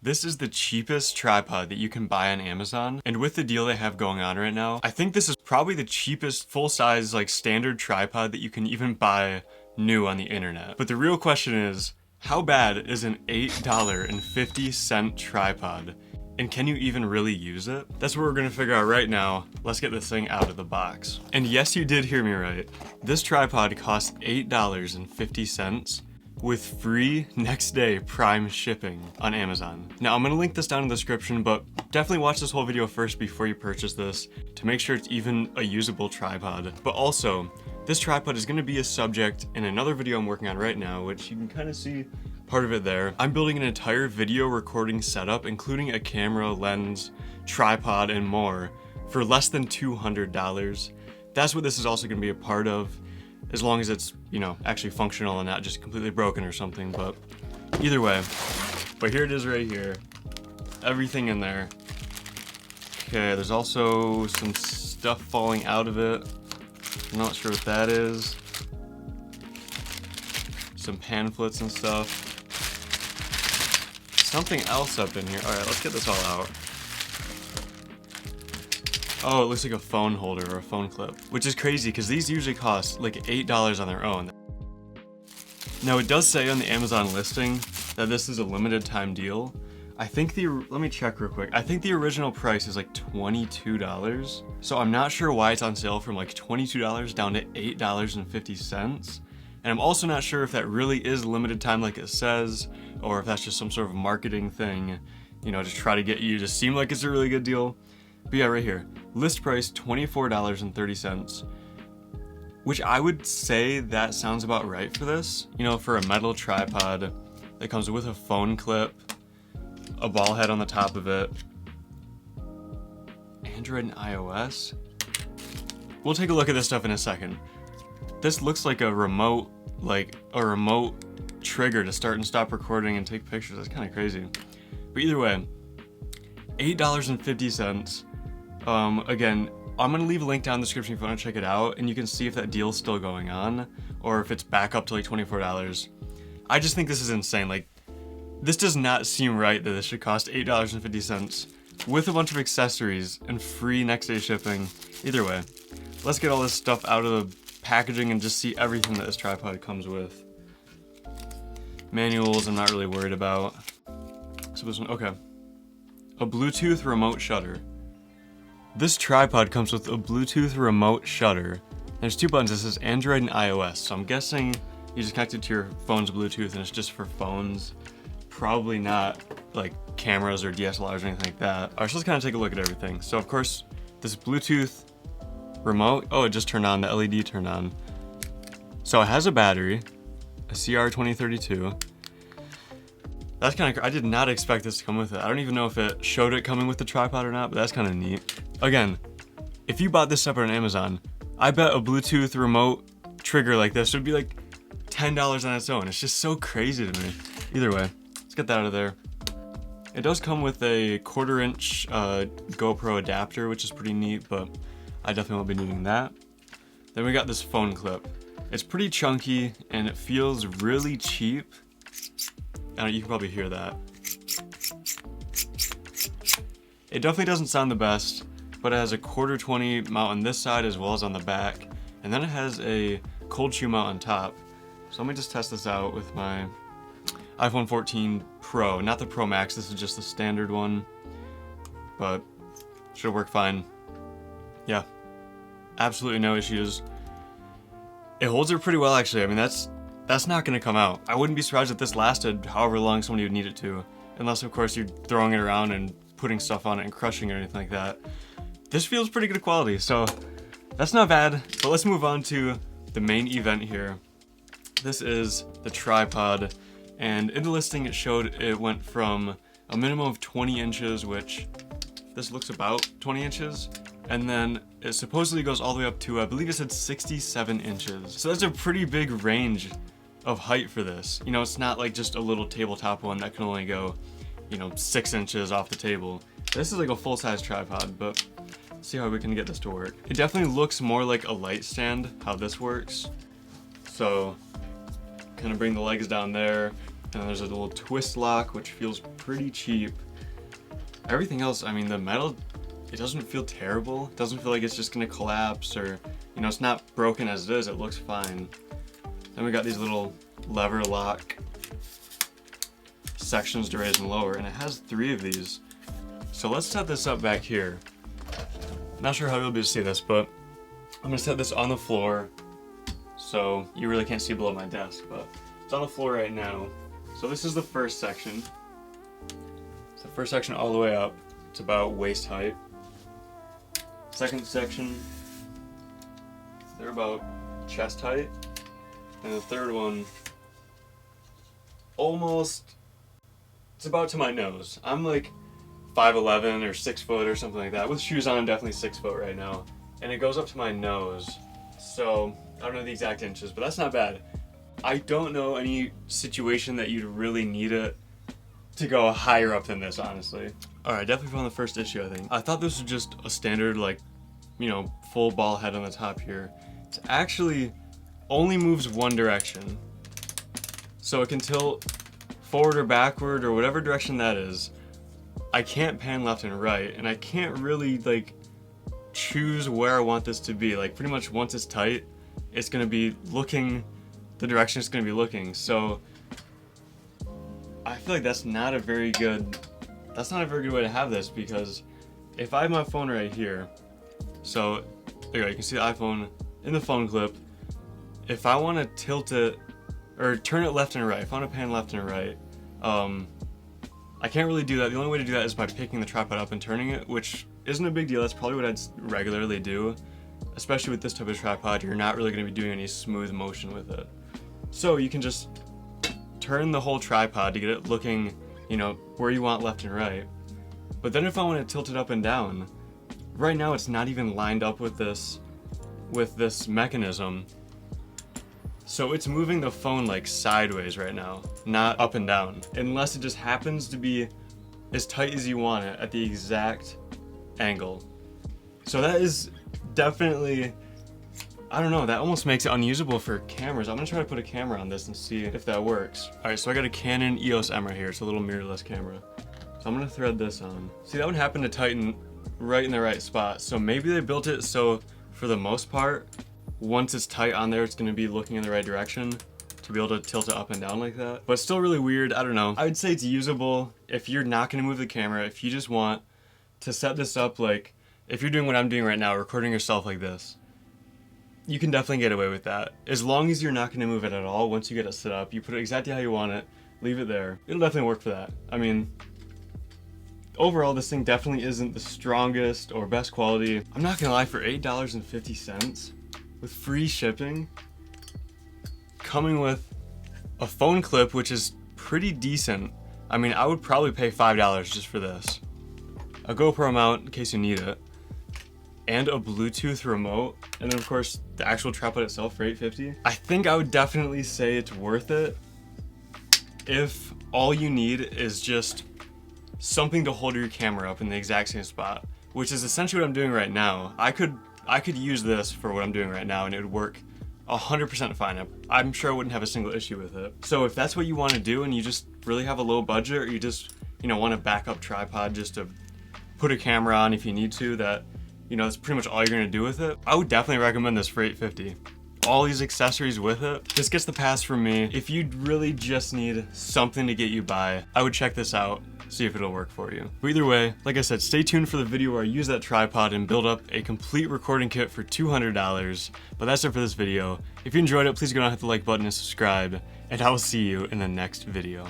This is the cheapest tripod that you can buy on Amazon, and with the deal they have going on right now, I think this is probably the cheapest full-size like standard tripod that you can even buy new on the internet. But the real question is, how bad is an $8.50 tripod? And can you even really use it? That's what we're gonna figure out right now. Let's get this thing out of the box. And yes, you did hear me right. This tripod costs $8.50 with free next day Prime shipping on Amazon. Now I'm gonna link this down in the description, but definitely watch this whole video first before you purchase this to make sure it's even a usable tripod. But also, this tripod is gonna be a subject in another video I'm working on right now, which you can kind of see part of it there. I'm building an entire video recording setup, including a camera, lens, tripod, and more for less than $200. That's what this is also gonna be a part of, as long as it's, you know, actually functional and not just completely broken or something. But either way, but here it is right here. Everything in there. Okay, there's also some stuff falling out of it. I'm not sure what that is. Some pamphlets and stuff. Something else up in here. All right, let's get this all out. Oh, it looks like a phone holder or a phone clip, which is crazy because these usually cost like $8 on their own. Now it does say on the Amazon listing that this is a limited time deal. I think let me check real quick. I think the original price is like $22. So I'm not sure why it's on sale from like $22 down to $8.50. And I'm also not sure if that really is limited time like it says, or if that's just some sort of marketing thing, you know, to try to get you to seem like it's a really good deal. But yeah, right here, list price $24.30, which I would say that sounds about right for this. You know, for a metal tripod that comes with a phone clip, a ball head on the top of it, Android and iOS. We'll take a look at this stuff in a second. This looks like a remote trigger to start and stop recording and take pictures. That's kind of crazy. But either way, $8.50. Again, I'm gonna leave a link down in the description if you want to check it out, and you can see if that deal's still going on, or if it's back up to like $24. I just think this is insane. Like, this does not seem right that this should cost $8.50 with a bunch of accessories and free next day shipping. Either way, let's get all this stuff out of the packaging and just see everything that this tripod comes with. Manuals, I'm not really worried about. So this one, okay. A Bluetooth remote shutter. This tripod comes with a Bluetooth remote shutter. There's two buttons. This says Android and iOS. So I'm guessing you just connect it to your phone's Bluetooth and it's just for phones. Probably not like cameras or DSLRs or anything like that. All right, so let's kind of take a look at everything. So of course, this Bluetooth remote, oh, it just turned on, the LED turned on. So it has a battery, a CR2032. That's kind of, I did not expect this to come with it. I don't even know if it showed it coming with the tripod or not, but that's kind of neat. Again, if you bought this separate on Amazon, I bet a Bluetooth remote trigger like this would be like $10 on its own. It's just so crazy to me. Either way, let's get that out of there. It does come with a 1/4 inch GoPro adapter, which is pretty neat, but I definitely won't be needing that. Then we got this phone clip. It's pretty chunky and it feels really cheap. You can probably hear that. It definitely doesn't sound the best, but it has a 1/4-20 mount on this side as well as on the back. And then it has a cold shoe mount on top. So let me just test this out with my iPhone 14 Pro. Not the Pro Max, this is just the standard one. But should work fine. Yeah, absolutely no issues. It holds it pretty well actually. I mean, that's not gonna come out. I wouldn't be surprised if this lasted however long somebody would need it to. Unless of course you're throwing it around and putting stuff on it and crushing it or anything like that. This feels pretty good quality, so that's not bad. But let's move on to the main event here. This is the tripod, and in the listing it showed it went from a minimum of 20 inches, which this looks about 20 inches, and then it supposedly goes all the way up to, I believe it said 67 inches. So that's a pretty big range of height for this. You know, it's not like just a little tabletop one that can only go, you know, 6 inches off the table. This is like a full-size tripod, but let's see how we can get this to work. It definitely looks more like a light stand, how this works. So, kind of bring the legs down there, And then there's a little twist lock, which feels pretty cheap. Everything else, I mean, the metal, it doesn't feel terrible. It doesn't feel like it's just gonna collapse, or, you know, it's not broken as it is, it looks fine. Then we got these little lever lock sections to raise and lower, and it has 3 of these. So let's set this up back here. Not sure how you'll be able to see this, but I'm gonna set this on the floor so you really can't see below my desk, but it's on the floor right now. So this is the first section. It's the first section all the way up. It's about waist height. Second section, they're about chest height. And the third one, it's about to my nose. I'm like 5'11" or 6 foot or something like that. With shoes on, I'm definitely 6 foot right now. And it goes up to my nose. So, I don't know the exact inches, but that's not bad. I don't know any situation that you'd really need it to go higher up than this, honestly. Alright, definitely found the first issue, I think. I thought this was just a standard, like, you know, full ball head on the top here. It actually only moves one direction. So it can tilt forward or backward or whatever direction that is. I can't pan left and right, and I can't really, like, choose where I want this to be. Like, pretty much once it's tight, it's gonna be looking the direction it's gonna be looking. So I feel like that's not a very good way to have this, because if I have my phone right here, so there you go, you can see the iPhone in the phone clip. If I want to tilt it or turn it left and right, if I want to pan left and right, I can't really do that. The only way to do that is by picking the tripod up and turning it, which isn't a big deal. That's probably what I'd regularly do. Especially with this type of tripod, you're not really going to be doing any smooth motion with it. So you can just turn the whole tripod to get it looking, you know, where you want left and right. But then if I want to tilt it up and down, right now it's not even lined up with this mechanism. So it's moving the phone like sideways right now, not up and down, unless it just happens to be as tight as you want it at the exact angle. So that is definitely, I don't know, that almost makes it unusable for cameras. I'm gonna try to put a camera on this and see if that works. Alright, so I got a Canon EOS M right here. It's a little mirrorless camera. So I'm gonna thread this on. See, that one happened to tighten right in the right spot. So maybe they built it so for the most part, once it's tight on there, it's gonna be looking in the right direction to be able to tilt it up and down like that. But it's still really weird, I don't know. I would say it's usable if you're not gonna move the camera, if you just want to set this up like, if you're doing what I'm doing right now, recording yourself like this, you can definitely get away with that. As long as you're not gonna move it at all, once you get it set up, you put it exactly how you want it, leave it there. It'll definitely work for that. I mean, overall, this thing definitely isn't the strongest or best quality. I'm not gonna lie, for $8.50, with free shipping, coming with a phone clip, which is pretty decent. I mean, I would probably pay $5 just for this. A GoPro mount in case you need it, and a Bluetooth remote, and then of course the actual tripod itself for $8.50. I think I would definitely say it's worth it if all you need is just something to hold your camera up in the exact same spot, which is essentially what I'm doing right now. I could use this for what I'm doing right now and it would work 100% fine. I'm sure I wouldn't have a single issue with it. So if that's what you want to do and you just really have a low budget, or you just, you know, want a backup tripod just to put a camera on if you need to, that, you know, that's pretty much all you're gonna do with it, I would definitely recommend this for $8.50. All these accessories with it, this gets the pass from me. If you really just need something to get you by, I would check this out, see if it'll work for you. But either way, like I said, stay tuned for the video where I use that tripod and build up a complete recording kit for $200. But that's it for this video. If you enjoyed it, please go down and hit the like button and subscribe, and I will see you in the next video.